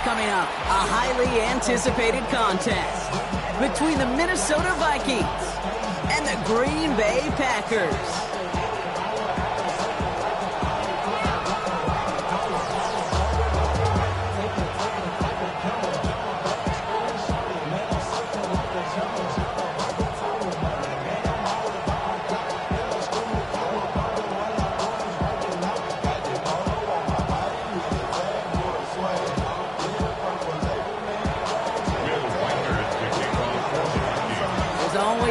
Coming up, a highly anticipated contest between the Minnesota Vikings and the Green Bay Packers.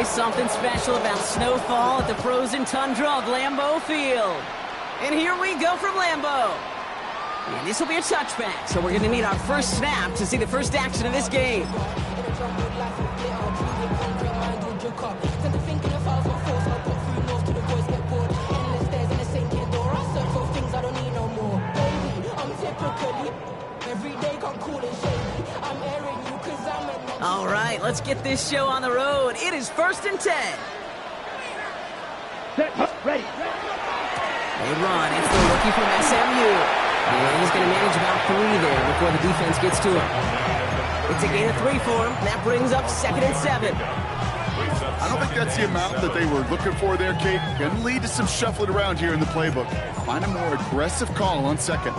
Something special about snowfall at the frozen tundra of Lambeau Field. And here we go from Lambeau. And this will be a touchback, so we're going to need our first snap to see the first action of this game. All right, let's get this show on the road. It is 1st and 10. Ready. They run. It's the rookie from SMU. And he's going to manage about 3 there before the defense gets to him. It's a gain of 3 for him. That brings up 2nd and 7. I don't think that's the amount that they were looking for there, Kate. Going to lead to some shuffling around here in the playbook. Find a more aggressive call on 2nd.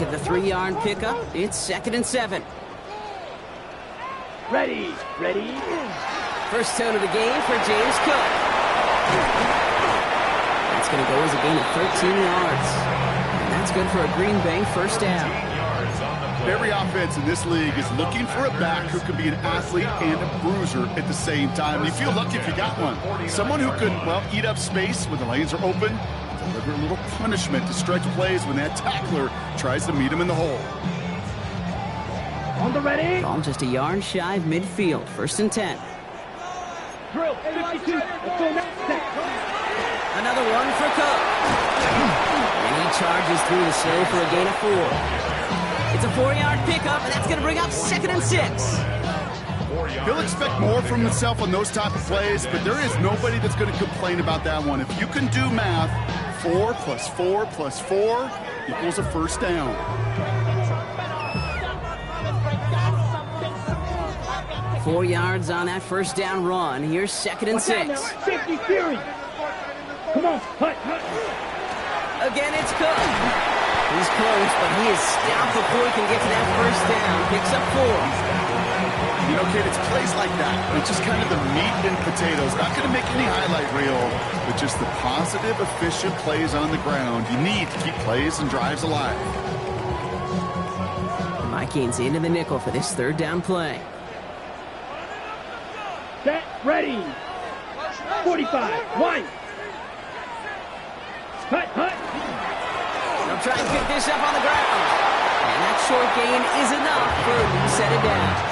The 3-yard pickup. It's 2nd and 7. Ready. First tone of the game for James Cook. That's going to go as a gain of 13 yards. And that's good for a Green Bay first down. Every offense in this league is looking for a back who can be an athlete and a bruiser at the same time. You feel lucky if you got one. Someone who can, well, eat up space when the lanes are open. Deliver a little punishment to stretch plays when that tackler tries to meet him in the hole. On the ready. Ball just a yard shy of midfield. 1st and 10. Drill. 52. Let's go next. Another run for Cook. And he charges through the snow for a gain of 4. It's a 4-yard pickup, and that's going to bring up 2nd and 6. He'll expect more from himself on those type of plays, but there is nobody that's going to complain about that one. If you can do math, 4 plus 4 plus 4 equals a first down. Four yards on that first down run. Here's 2nd and 6. Safety theory. Come on, hut. Again, it's Cook. He's close, but he is stopped before he can get to that first down. Picks up 4. You know, kid, it's plays like that. It's just kind of the meat and potatoes. Not going to make any highlight reel, but just the positive, efficient plays on the ground you need to keep plays and drives alive. Vikings into the nickel for this 3rd down play. Set, ready. 45, one. Hut. They'll try and pick this up on the ground. And that short gain is enough for a new set of downs.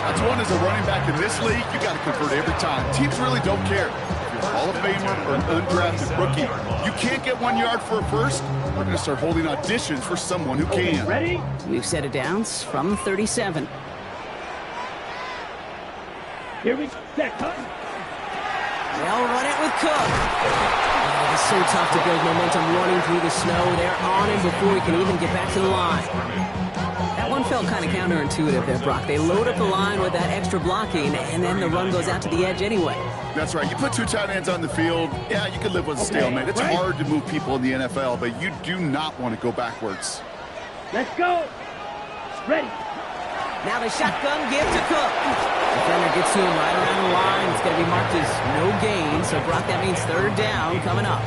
That's one as a running back in this league, you got to convert every time. Teams really don't care. If you're a Hall of Famer or an undrafted rookie, you can't get 1 yard for a first. We're going to start holding auditions for someone who can. Ready? New set of downs from 37. Here we set. They'll run it with Cook. Oh, it's so tough to build momentum running through the snow. They're on him before he can even get back to the line. That one felt kind of counterintuitive there, Brock. They load up the line with that extra blocking, and then the run goes out to the edge anyway. That's right. You put 2 tight ends on the field, yeah, you can live with a stalemate. It's hard to move people in the NFL, but you do not want to go backwards. Let's go. Ready. Now the shotgun give to Cook. Defender gets to him right around the line. It's going to be marked as no gain, so Brock, that means 3rd down coming up.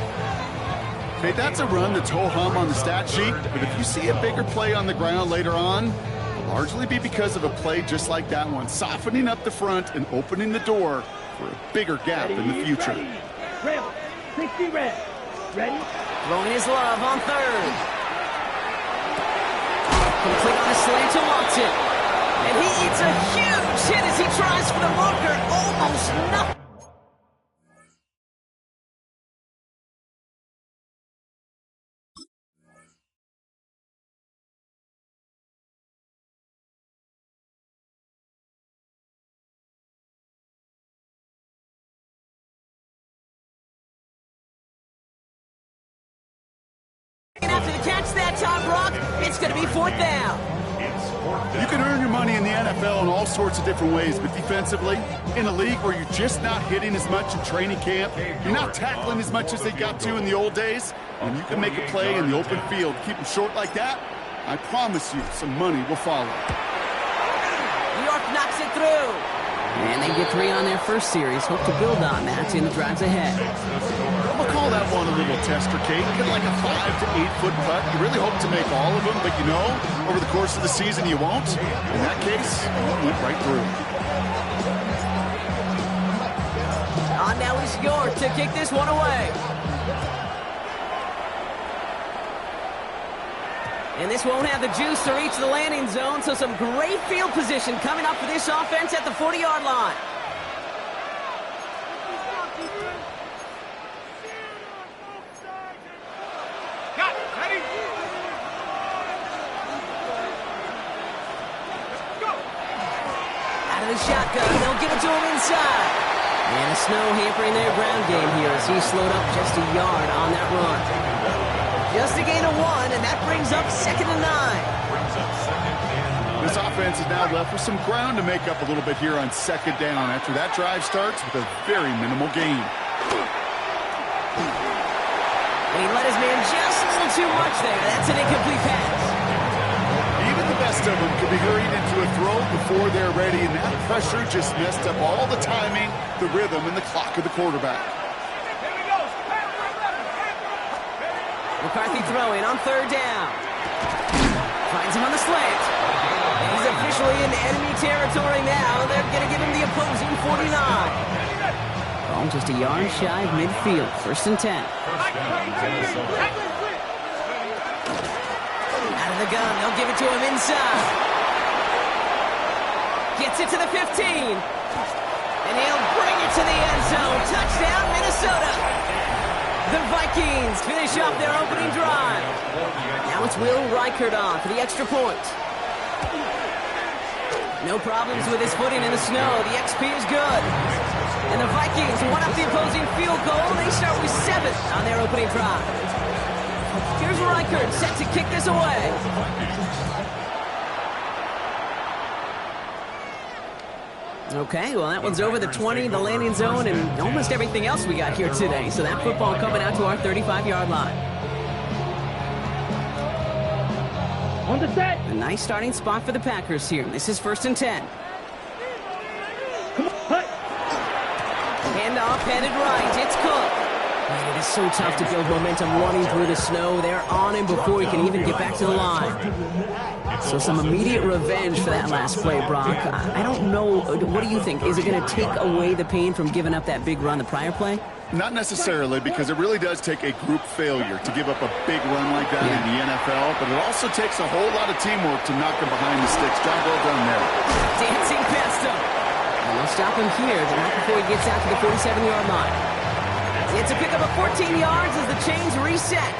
Okay, that's a run that's ho-hum on the stat sheet, but if you see a bigger play on the ground later on, it'll largely be because of a play just like that one, softening up the front and opening the door for a bigger gap in the future. Ready. 60 red. Ready? Throwing his love on 3rd. Complete on a slant to Watson. And he eats a huge hit as he tries for the marker. Almost Just that time, Brock. It's going to be 4th down. You can earn your money in the NFL in all sorts of different ways, but defensively, in a league where you're just not hitting as much in training camp, you're not tackling as much as they got to in the old days, and you can make a play in the open field, keep them short like that, I promise you some money will follow. New York knocks it through. And they get 3 on their first series. Hope to build on that in the drives ahead. We'll call that one a little tester, Kate. Get like a 5 to 8 foot putt. You really hope to make all of them, but you know, over the course of the season, you won't. In that case, it went right through. Now is York to kick this one away. And this won't have the juice to reach the landing zone, so some great field position coming up for this offense at the 40-yard line. Out of the shotgun, they'll give it to him inside. And the snow hampering their ground game here as he slowed up just a yard on that run. Just a gain of 1, and that brings up 2nd and 9. This offense is now left with some ground to make up a little bit here on 2nd down after that drive starts with a very minimal gain. And he let his man just a little too much there. That's an incomplete pass. Even the best of them could be hurried into a throw before they're ready, and that pressure just messed up all the timing, the rhythm, and the clock of the quarterback. McCarthy throwing on 3rd down. Finds him on the slant. And he's officially in enemy territory now. They're going to give him the opposing 49. Ball just a yard shy of midfield. 1st and 10. Out of the gun. They'll give it to him inside. Gets it to the 15. And he'll bring it to the end zone. Touchdown, Minnesota. The Vikings finish off their opening drive. Now it's Will Reichert on for the extra point. No problems with his footing in the snow. The XP is good. And the Vikings one up the opposing field goal. They start with 7 on their opening drive. Here's Reichert set to kick this away. Okay, well, that one's over the 20, the landing zone, and almost everything else we got here today. So that football coming out to our 35-yard line. On the set. A nice starting spot for the Packers here. This is 1st and 10. Come on, hut. Handoff headed right. It's Cook. Man, it is so tough to build momentum running through the snow. They're on him before he can even get back to the line. So some immediate revenge for that last play, Brock. I don't know. What do you think? Is it going to take away the pain from giving up that big run the prior play? Not necessarily, because it really does take a group failure to give up a big run like that in the NFL, but it also takes a whole lot of teamwork to knock him behind the sticks. Job well done there. Dancing past him. And they'll stop him here, but not before he gets out to the 47-yard line. It's a pickup of 14 yards as the chains reset.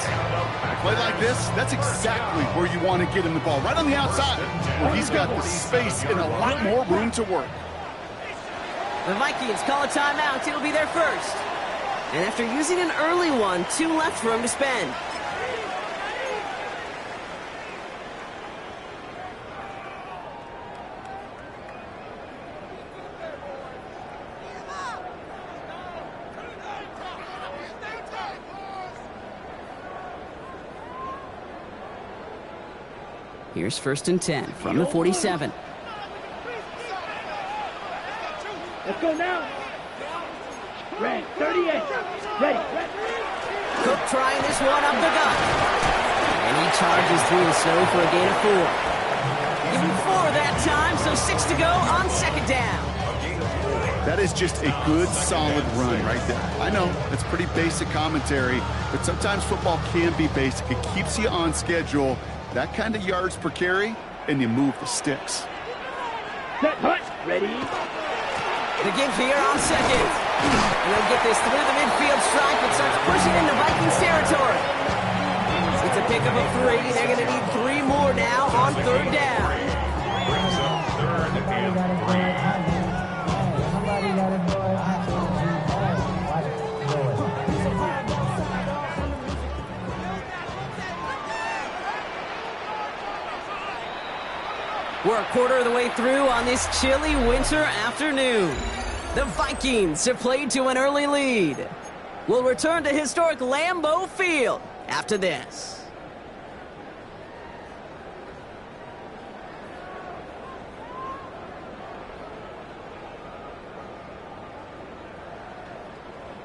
A play like this, that's exactly where you want to get him the ball, right on the outside, where he's got the space and a lot more room to work. The Vikings call a timeout. It'll be their first. And after using an early one, 2 left for him to spend. Here's 1st and 10 from the 47. Let's go now. Red, 38. Ready. Cook trying this one up the gut. And he charges through the snow for a gain of 4. Give him 4 that time, so 6 to go on 2nd down. That is just a good, solid run right there. I know, it's pretty basic commentary, but sometimes football can be basic. It keeps you on schedule. That kind of yards per carry, and you move the sticks. Set, hut. Ready. The give here on 2nd. And they'll get this through the midfield stripe and starts pushing into Vikings territory. It's a pickup of 3. They're going to need 3 more now on 3rd down. We're a quarter of the way through on this chilly winter afternoon. The Vikings have played to an early lead. We'll return to historic Lambeau Field after this.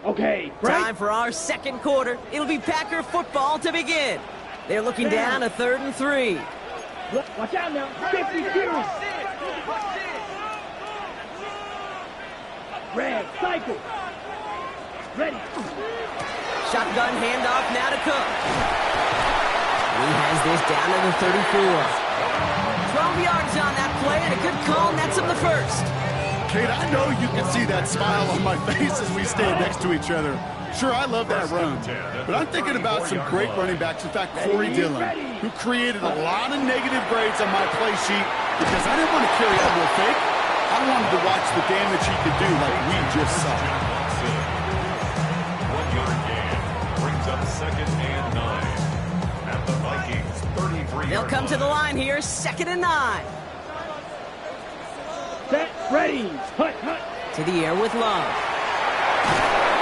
Okay, break. Time for our second quarter. It'll be Packer football to begin. They're looking down a 3rd and 3. Watch out now. 50 series. Red, cycle. Ready. Shotgun handoff now to Cook. He has this down to the 34. 12 yards on that play, and a good call nets him the first. Kate, I know you can see that smile on my face as we stand next to each other. Sure, I love that run, but I'm thinking about some great running backs. In fact, Corey Dillon, who created a lot of negative grades on my play sheet because I didn't want to carry out no fake. I wanted to watch the damage he could do like we just saw. 1-yard gain brings up 2nd and 9 at the Vikings 33. They'll come to the line here, 2nd and 9. Set, ready. Hut, hut. To the air with Love.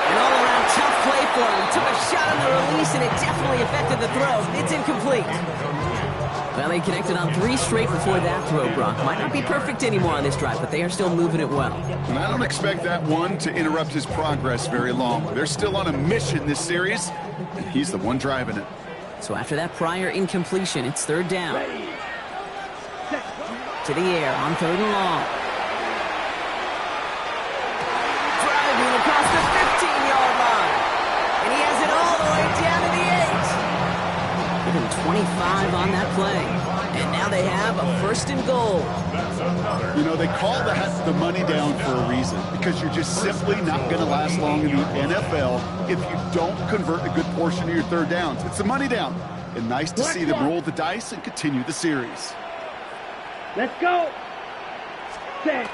An all-around tough play for him. He took a shot on the release, and it definitely affected the throw. It's incomplete. Well, they connected on 3 straight before that throw, Brock. Might not be perfect anymore on this drive, but they are still moving it well. And I don't expect that one to interrupt his progress very long. They're still on a mission this series, and he's the one driving it. So after that prior incompletion, it's 3rd down. Ready. Set. To the air on 3rd and long. Driving across the 15-yard line. And he has it all the way down to the 8. Give him 25 on that play. And now they have a 1st and goal. You know, they call the money down for a reason, because you're just simply not going to last long in the NFL if you don't convert a good portion of your 3rd downs. It's the money down. And nice to see them roll the dice and continue the series. Let's go. Set.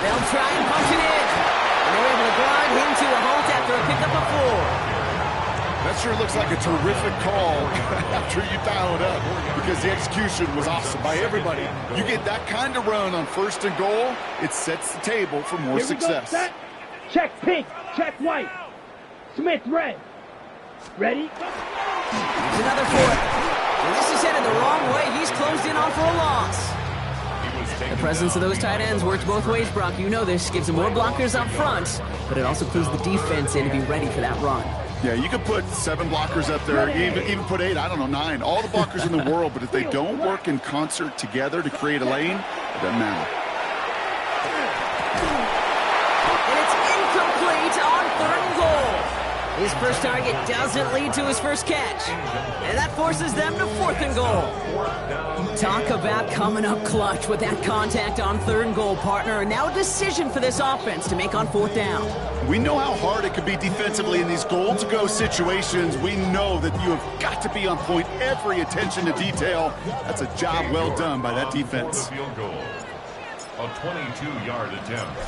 They'll try and punch it in. And they're able to grind him to a halt after a pickup of 4. That sure looks like a terrific call after you dial it up, because the execution was awesome by everybody. You get that kind of run on 1st and goal, it sets the table for more Here we go. success. Set. Check pink. Check white. Smith red. Ready. There's another 4th. And this is headed the wrong way. He's closed in on for a loss. The presence of those tight ends works both ways, Brock. You know this. Gives them more blockers up front, but it also clues the defense in to be ready for that run. Yeah, you could put 7 blockers up there, even put 8, I don't know, 9. All the blockers in the world, but if they don't work in concert together to create a lane, it doesn't matter. And it's incomplete on 3rd and goal. His first target doesn't lead to his first catch. And that forces them to 4th and goal. Talk about coming up clutch with that contact on 3rd and goal, partner. And now a decision for this offense to make on 4th down. We know how hard it could be defensively in these goal-to-go situations. We know that you have got to be on point, every attention to detail. That's a job well done by that defense. Field goal. A 22-yard attempt.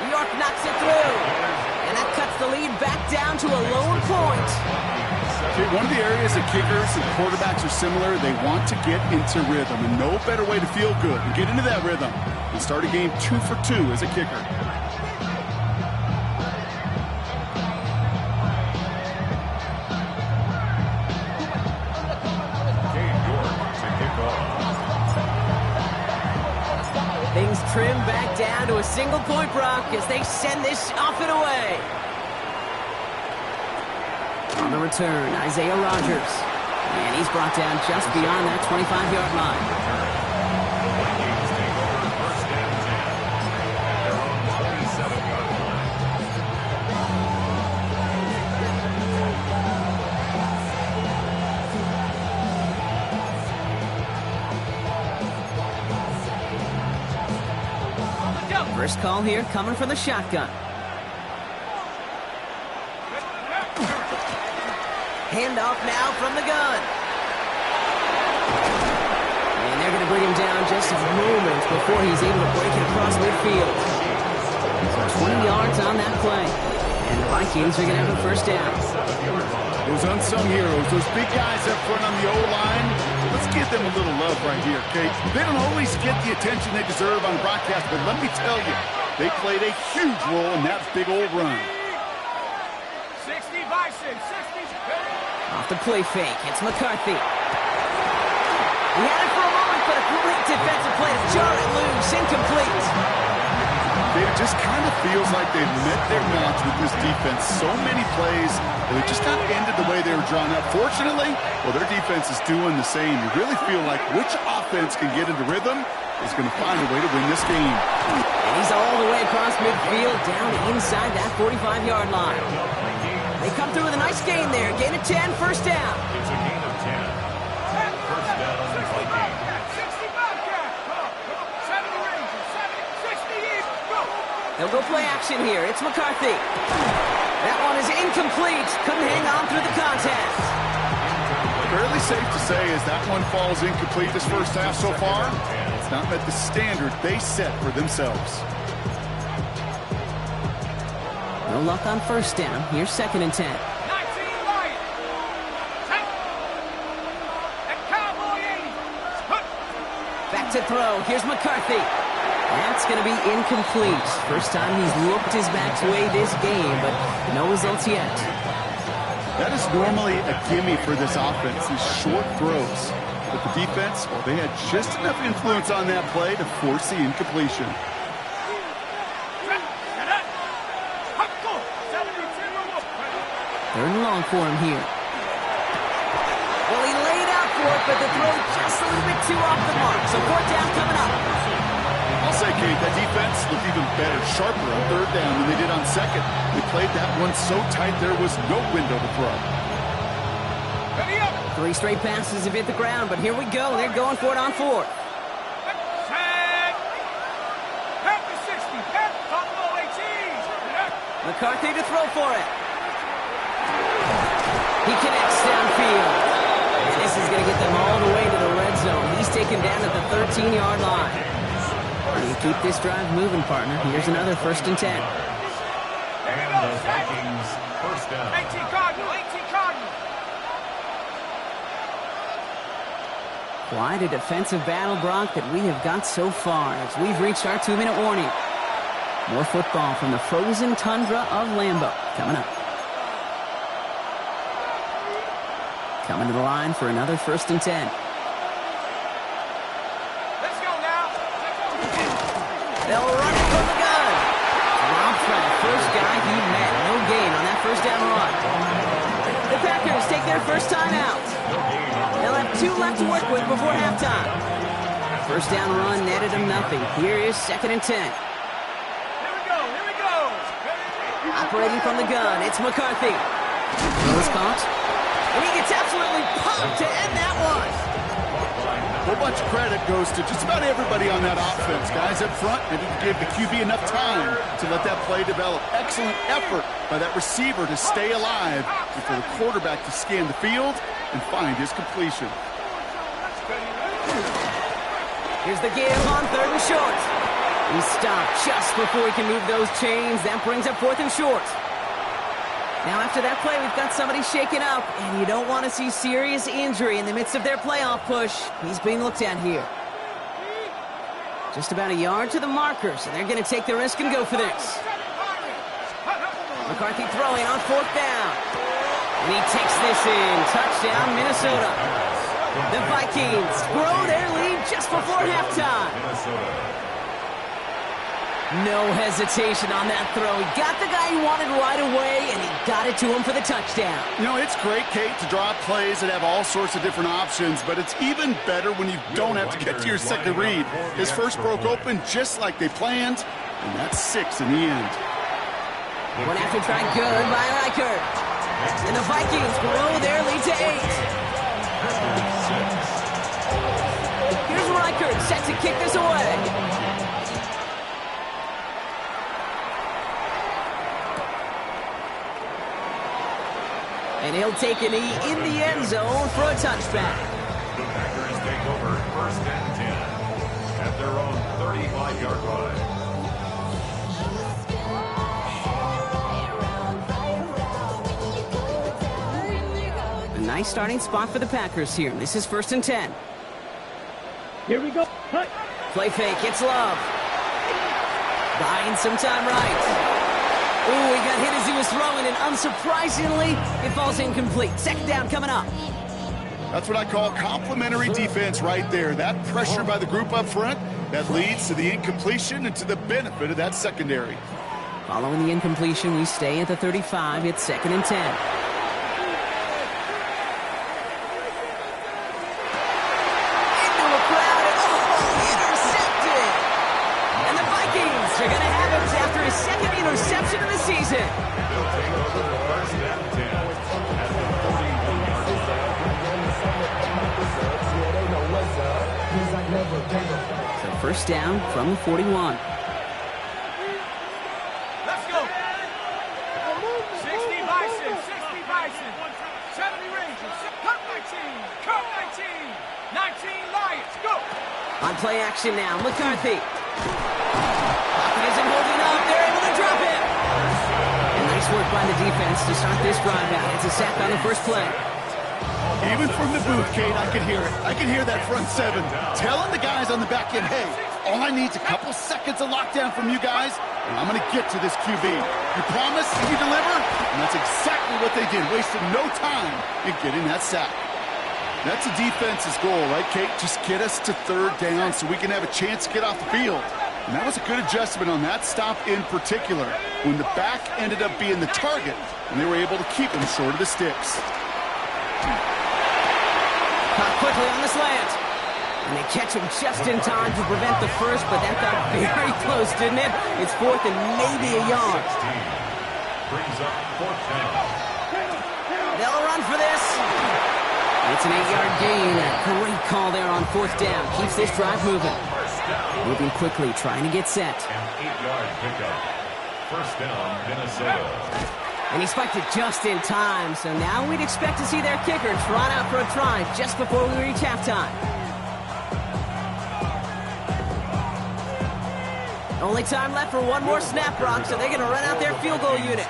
New York knocks it through. And that cuts the lead back down to a lone point. Okay, one of the areas that kickers and quarterbacks are similar, they want to get into rhythm. And no better way to feel good and get into that rhythm than start a game 2 for 2 as a kicker. Things trim back down to a single point, Brock, as they send this off and away. On the return, Isaiah Rodgers. And he's brought down just beyond that 25-yard line. First call here coming from the shotgun. Handoff now from the gun. And they're going to bring him down just a moment before he's able to break it across midfield. So 20 yards on that play. And the Vikings are going to have a 1st down. Those unsung heroes, those big guys up front on the O-line, let's give them a little love right here, Kate. They don't always get the attention they deserve on broadcast, but let me tell you, they played a huge role in that big old run. 60 Bison, 60. Off the play fake, it's McCarthy. He had it for a moment, but a great defensive play to jar it loose, incomplete. It just kind of feels like they've met their match with this defense. So many plays, and it just not ended the way they were drawn up. Fortunately, well, their defense is doing the same. You really feel like which offense can get into rhythm is going to find a way to win this game. And he's all the way across midfield, down inside that 45-yard line. They come through with a nice gain there. Gain of 10, first down. It's a gain of 10. First down, Vikings. 60 Bobcat. 70 Rangers, 70, 60 Eagles. Go. They'll go play action here. It's McCarthy. That one is incomplete. Couldn't hang on through the contact. Fairly safe to say as that one falls incomplete this first half so far, it's not met the standard they set for themselves. No luck on first down. Here's second and 10. 19 Lions. And Cowboy 80. Back to throw. Here's McCarthy. That's going to be incomplete. First time he's looked his back's way this game, but no results yet. That is normally a gimme for this offense, these short throws. But the defense, well, they had just enough influence on that play to force the incompletion. Third and long for him here. Well, he laid out for it, but the throw just a little bit too off the mark. So fourth down coming up. I'll say, Kate, that defense looked even better, sharper on third down than they did on second. They played that one so tight there was no window to throw. Three straight passes have hit the ground, but here we go. They're going for it on fourth. McCarthy to throw for it. He connects downfield. And this is going to get them all the way to the red zone. He's taken down at the 13-yard line. You keep this drive moving, partner. Here's another first and 10. And the Vikings first down. 18 Cardinal, 18 Cardinal. Quite a defensive battle, Brock, that we have got so far as we've reached our 2-minute warning. More football from the frozen tundra of Lambeau coming up. Coming to the line for another first and 10. Let's go now. They'll run it from the gun. Rob Fred, first guy he met. No gain on that first down run. The Packers take their first time out. They'll have 2 left to work with before halftime. First down run netted them nothing. Here is second and 10. Here we go. Operating from the gun, it's McCarthy. Throw is caught. And he gets absolutely pumped to end that one. A whole bunch of credit goes to just about everybody on that offense. Guys up front, they didn't give the QB enough time to let that play develop. Excellent effort by that receiver to stay alive and for the quarterback to scan the field and find his completion. Here's the give on third and short. He stopped just before he can move those chains. That brings up fourth and short. Now after that play, we've got somebody shaken up, and you don't want to see serious injury in the midst of their playoff push. He's being looked at here. Just about a yard to the markers, and they're going to take the risk and go for this. McCarthy throwing on fourth down. And he takes this in. Touchdown, Minnesota. The Vikings grow their lead just before halftime. No hesitation on that throw. He got the guy he wanted right away, and he got it to him for the touchdown. You know, it's great, Kate, to draw up plays that have all sorts of different options, but it's even better when you don't have to get to your second read. His first broke open just like they planned, and that's 6 in the end. One after try good by Reichert. And the Vikings grow their lead to 8. Here's Reichert set to kick this away. And he'll take a knee in the end zone for a touchback. The Packers take over first and 10 at their own 35-yard line. A nice starting spot for the Packers here. This is first and 10. Here we go. Hunt. Play fake, it's Love. Buying some time right. Ooh, he got hit as he was throwing, and unsurprisingly, it falls incomplete. Second down coming up. That's what I call complimentary defense right there. That pressure by the group up front, that leads to the incompletion and to the benefit of that secondary. Following the incompletion, we stay at the 35. It's 2nd and 10. Into a crowd, and intercepted! And the Vikings are going to have it after his 2nd interception of the season. They'll take over the 1st and 10 at the 41. So first down from the 41. Let's go. 60 Bison, 60 Bison, 70 Rangers, cut 19, cut 19, 19 Lions, go. On play action now, McCarthy. Pocket isn't holding up, they're able to drop it. And nice work by the defense to start this drive out. It's a sack on the first play. Even from the booth, Kate, I could hear it. I could hear that front seven telling the guys on the back end, hey, all I need is a couple seconds of lockdown from you guys, and I'm going to get to this QB. You promise, you deliver, and that's exactly what they did, wasted no time in getting that sack. That's a defense's goal, right, Kate? Just get us to 3rd down so we can have a chance to get off the field. And that was a good adjustment on that stop in particular, when the back ended up being the target, and they were able to keep him short of the sticks. Caught quickly on the slant. And they catch him just in time to prevent the first, but that got very close, didn't it? It's 4th and maybe a yard. 16 brings up 4th down. They'll run for this. It's an 8-yard gain. A great call there on 4th down. Keeps this drive moving. Moving quickly, trying to get set. An 8-yard pickup. First down, Minnesota. And he spiked it just in time, so now we'd expect to see their kicker trot out for a try just before we reach halftime. Only time left for one more snap, Brock, so they're going to run out their field goal unit.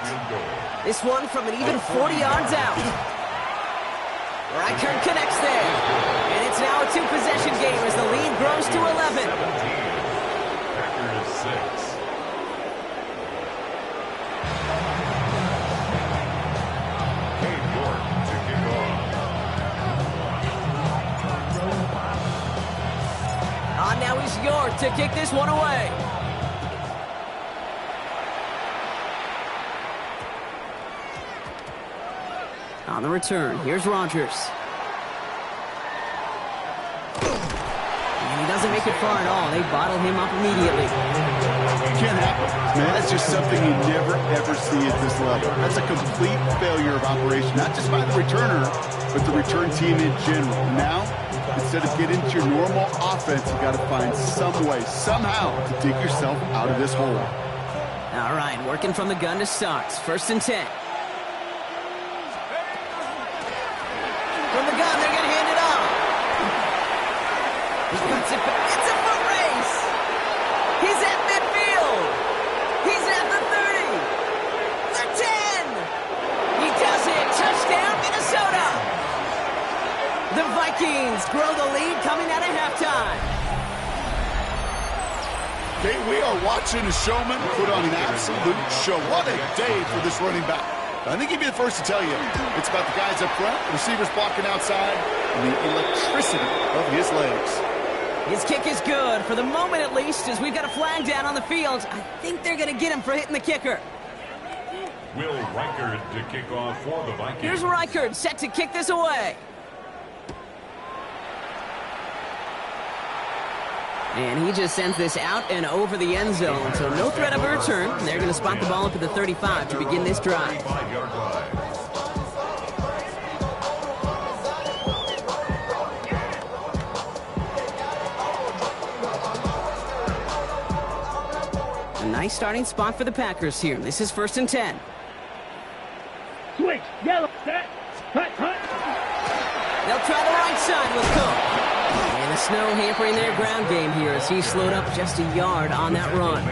This one from an even 40 yards out. Reichert connects there. And it's now a 2-possession game as the lead grows to 11. Packers 6. Now he's York to kick this one away. On the return, here's Rodgers. And he doesn't make it far at all. They bottle him up immediately. Can't happen. Man, that's just something you never, ever see at this level. That's a complete failure of operation, not just by the returner, but the return team in general. Now, instead of getting into your normal offense, you got to find some way, somehow, to dig yourself out of this hole. All right, working from the gun to start. 1st and 10. From the gun, they're going to hand it off. He cuts it back. It's a foot race. He's at midfield. He's at the 30. The 10. He does it. Touchdown, Minnesota. The Vikings grow the lead coming out of halftime. Okay, we are watching a showman put on an absolute show. What a day for this running back. I think he'd be the first to tell you. It's about the guys up front, the receivers blocking outside, and the electricity of his legs. His kick is good, for the moment at least, as we've got a flag down on the field. I think they're going to get him for hitting the kicker. Will Reichert to kick off for the Vikings. Here's Reichert set to kick this away. And he just sends this out and over the end zone, so no threat of a return. They're going to spot the ball up at the 35 to begin this drive. 5-yard line. A nice starting spot for the Packers here. This is 1st and 10. Switch, yellow, set, hut, hut. They'll try the right side with Cook. And the snow hampering their ground game here as he slowed up just a yard on that run.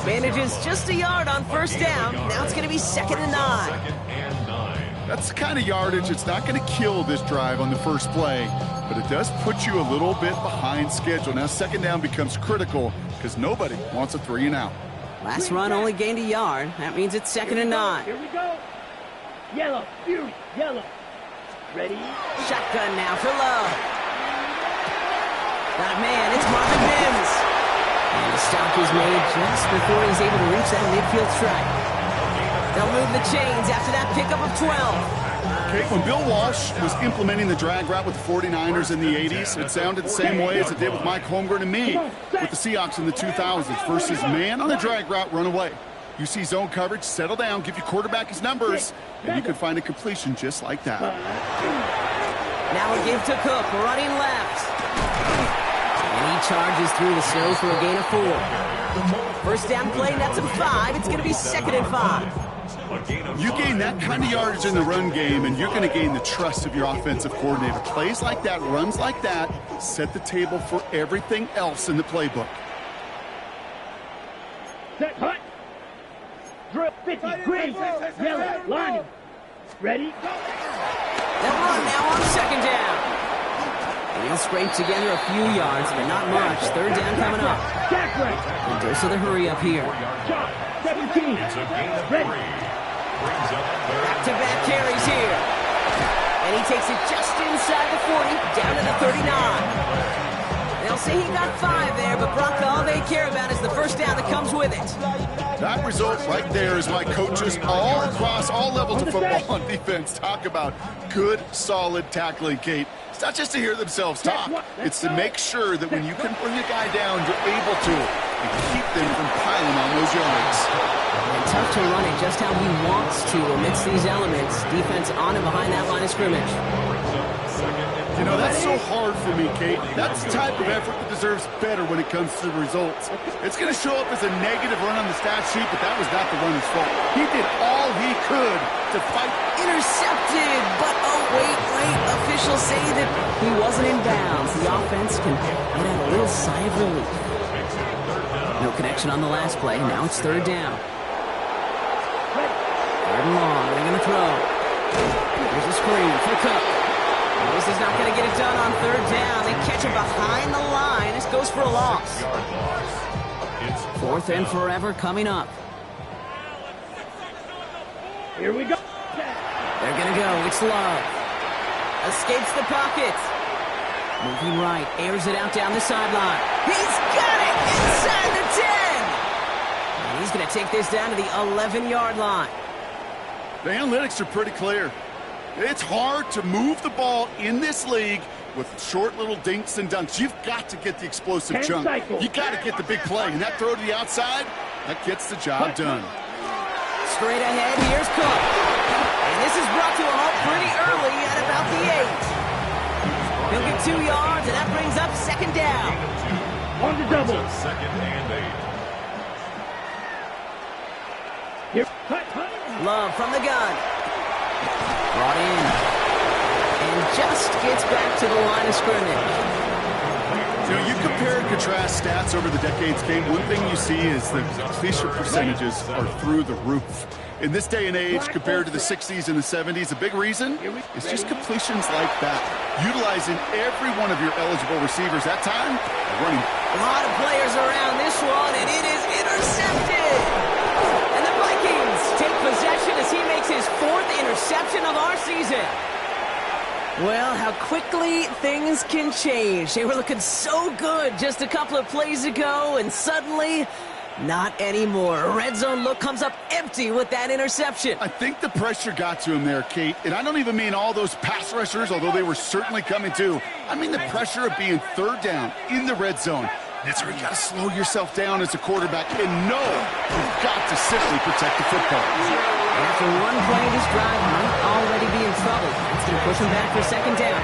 Manages just a yard on 1st down. Now it's going to be 2nd and 9. That's the kind of yardage that's not going to kill this drive on the first play. but it does put you a little bit behind schedule. Now, second down becomes critical because nobody wants a 3 and out. Last run only gained a yard. That means it's 2nd and 9. Here we go. Yellow, Fury, yellow. Ready? Shotgun now for Love. Got a man, it's Marvin Mims. And the stop is made just before he's able to reach that midfield stripe. They'll move the chains after that pickup of 12. Okay, when Bill Walsh was implementing the drag route with the 49ers in the 80s, it sounded the same way as it did with Mike Holmgren and me with the Seahawks in the 2000s versus man on the drag route, run away. You see zone coverage, settle down, give your quarterback his numbers, and you can find a completion just like that. Now a give to Cook, running left. And he charges through the snow for a gain of 4. First down play, that's a 5. It's going to be 2nd and 5. You gain that kind of yardage in the run game, and you're going to gain the trust of your offensive coordinator. Plays like that, runs like that, set the table for everything else in the playbook. Set, hut. Drill 50, green, yellow, line. Ready? They'll run now on 2nd down. And he'll scrape together a few yards, but not much. 3rd down coming up. Jack right. And dose of the hurry up here. Shot, 17. Ready. Back-to-back carries here. And he takes it just inside the 40, down to the 39. They'll say he got 5 there, but Brock, all they care about is the first down that comes with it. That result right there is why coaches all across all levels of football on defense talk about good, solid tackling, Kate. It's not just to hear themselves talk. It's to make sure that when you can bring a guy down, you're able to and keep them from piling on those yards. And tough to run it just how he wants to amidst these elements. Defense on and behind that line of scrimmage. You know, that's so hard for me, Kate. That's the type of effort that deserves better when it comes to the results. It's going to show up as a negative run on the stat sheet, but that was not the runner's fault. He did all he could to fight. Intercepted, but oh, wait. Officials say that he wasn't in bounds. The offense can let out a little sigh of relief. No connection on the last play. Now it's 3rd down. 3rd and long. They're going to throw. Here's a screen for Cook. This is not going to get it done on 3rd down. They catch him behind the line. This goes for a loss. 4th and forever coming up. Here we go. They're going to go. It's Love. Escapes the pocket. Moving right. Airs it out down the sideline. He's got it inside the 10. And he's going to take this down to the 11-yard line. The analytics are pretty clear. It's hard to move the ball in this league with short little dinks and dunks. You've got to get the explosive chunk. You got to get the big play. And that throw to the outside, that gets the job done. Straight ahead, here's Cook. And this is brought to a halt pretty early at about the 8. He'll get 2 yards, and that brings up 2nd down. On the double. 2nd and 8. Here, hut. Love from the gun. Brought in. And just gets back to the line of scrimmage. You know, you compare and contrast stats over the decades, Kate. One thing you see is the completion percentages are through the roof. In this day and age, compared to the 60s and the 70s, a big reason is just completions like that. Utilizing every one of your eligible receivers. That time, running. A lot of players around this one, and it is intercepted. And the Vikings take possession as he makes his 4th interception of our season. Well, how quickly things can change. They were looking so good just a couple of plays ago, and suddenly, not anymore. A red zone look comes up empty with that interception. I think the pressure got to him there, Kate. And I don't even mean all those pass rushers, although they were certainly coming too. I mean the pressure of being 3rd down in the red zone. That's where you got to slow yourself down as a quarterback and know you've got to simply protect the football. After one play, this drive might already be in trouble. It's going to push him back for 2nd down.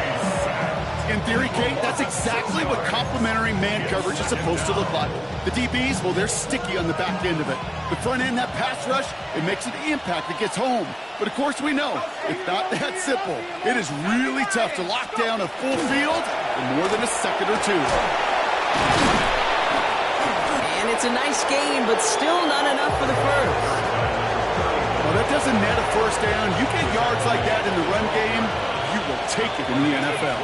In theory, Kate, that's exactly what complementary man coverage is supposed to look like. The DBs, well, they're sticky on the back end of it. The front end, that pass rush, it makes an impact that gets home. But, of course, we know it's not that simple. It is really tough to lock down a full field in more than a second or two. And it's a nice game, but still not enough for the first. Well, that doesn't net a first down. You get yards like that in the run game, you will take it in the NFL.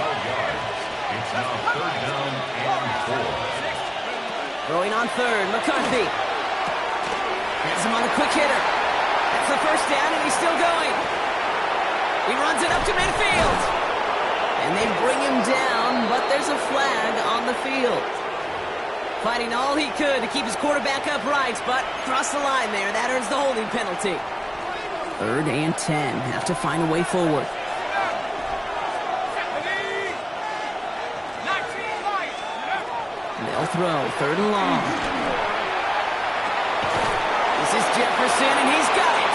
Now 3rd down and 4. Throwing on 3rd, McCarthy. Has him on the quick hitter. That's the 1st down, and he's still going. He runs it up to midfield. And they bring him down, but there's a flag on the field. Fighting all he could to keep his quarterback upright, but crossed the line there. That earns the holding penalty. 3rd and 10. Have to find a way forward. They'll throw 3rd and long. This is Jefferson, and he's got it.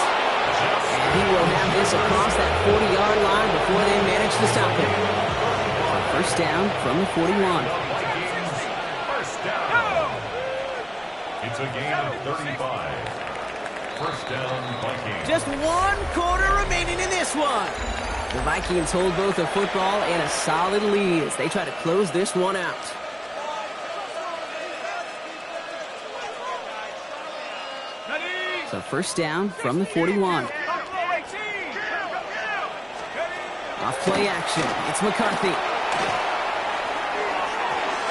And he will have this across that 40-yard line before they manage to stop him. So 1st down from the 41. First down. It's a gain of 35. 1st down, Vikings. Just 1 quarter remaining in this one. The Vikings hold both a football and a solid lead as they try to close this one out. So 1st down from the 41. Off play action. It's McCarthy.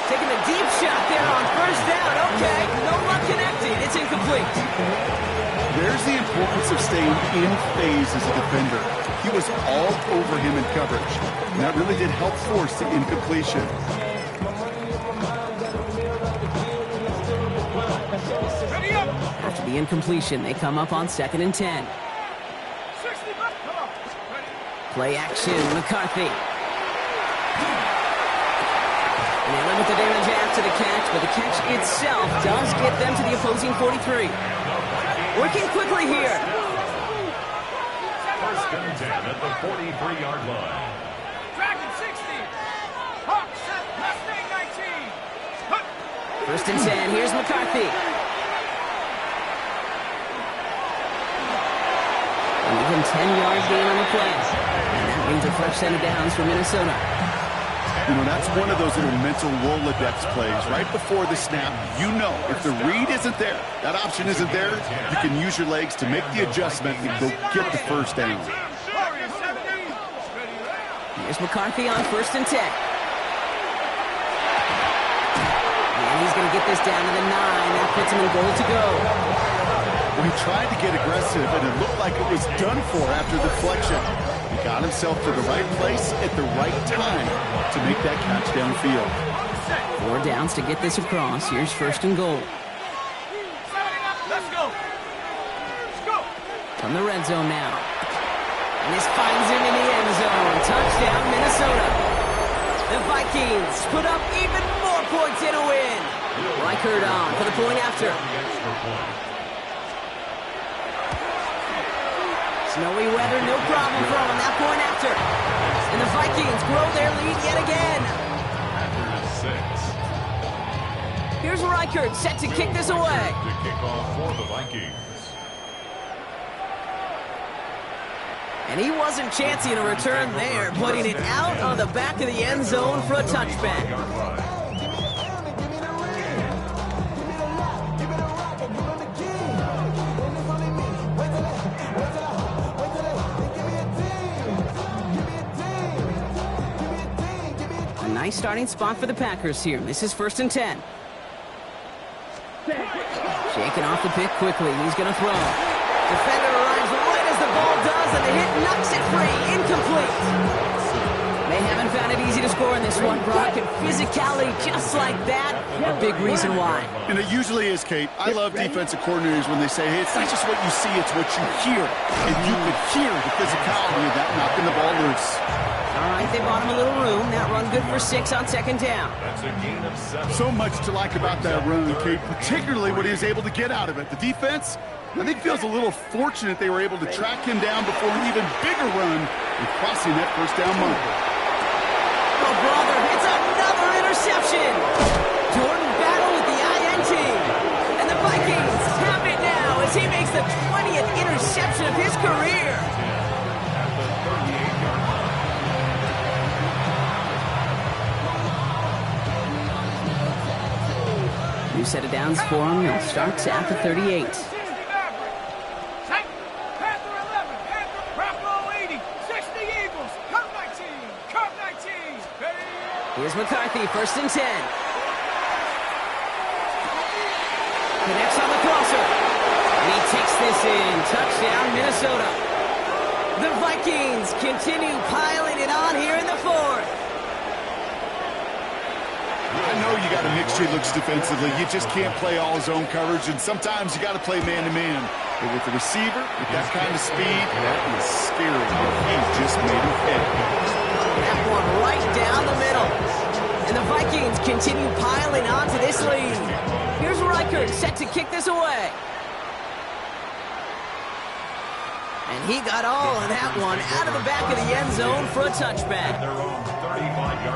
Taking a deep shot there on 1st down. Okay, no luck connecting. It's incomplete. There's the importance of staying in phase as a defender. He was all over him in coverage. And that really did help force the incompletion. After the incompletion, they come up on 2nd and 10. Play action, McCarthy. And they limit the damage after the catch, but the catch itself does get them to the opposing 43. Working quickly here. 1st and 10 at the 43-yard line. Dragon 60. Hawks, Mustang 19. 1st and 10, here's McCarthy. And even 10 yards gain on the play. And that means a fresh set of downs for Minnesota. You know, that's one of those little mental Rolodex plays. Right before the snap, you know if the read isn't there, that option isn't there, you can use your legs to make the adjustment and go get the 1st down. Here's McCarthy on 1st and 10. And he's going to get this down to the 9. That puts him in goal to go. Well, he tried to get aggressive, and it looked like it was done for after the deflection. He got himself to the right place at the right time to make that catch downfield. 4 downs to get this across. Here's 1st and goal. Let's go. Let's go. From the red zone now. And this finds him in the end zone. Touchdown, Minnesota. The Vikings put up even more points in a win. Reichert on for the point after. Snowy weather, no problem for him. That point after. And the Vikings grow their lead yet again. Here's Reichert set to kick this away. To kick off for the Vikings. And he wasn't chancing a return there, putting it out on the back of the end zone for a touchback. A nice starting spot for the Packers here. This is 1st and 10. Shaking off the pick quickly. He's going to throw. Defender arrives right as the ball does, and the hit knocks it free. Incomplete. They haven't found it easy to score in this one, Brock, and physicality just like that, a big reason why. And it usually is, Kate. I love defensive coordinators when they say, hey, it's not just what you see, it's what you hear. And you could hear the physicality of that knocking the ball loose. All right, they bought him a little room. That run good for 6 on 2nd down. That's a gain of 7. So much to like about that run, Kate, particularly what he was able to get out of it. The defense, I think, feels a little fortunate they were able to track him down before an even bigger run and crossing that 1st down marker. Oh, brother, it's another interception. Jordan Battle with the INT. And the Vikings have it now as he makes the 20th interception of his career. New set of downs for him. It starts at the 38. Panther 11, Panther, Bravo 80, 60 Eagles, Curve 19, Curve 19, ready, Here's McCarthy, 1st and 10. Connects on the crosser. And he takes this in. Touchdown, Minnesota. The Vikings continue piling it on here in the 4th. I know you got a mixture looks defensively. You just can't play all zone coverage, and sometimes you got to play man-to-man. But with the receiver, with that kind of speed, that is scary. He just made him pay. That one right down the middle. And the Vikings continue piling on to this lead. Here's Reichert set to kick this away. And he got all of that one out of the back of the end zone for a touchback. Their own 35-yard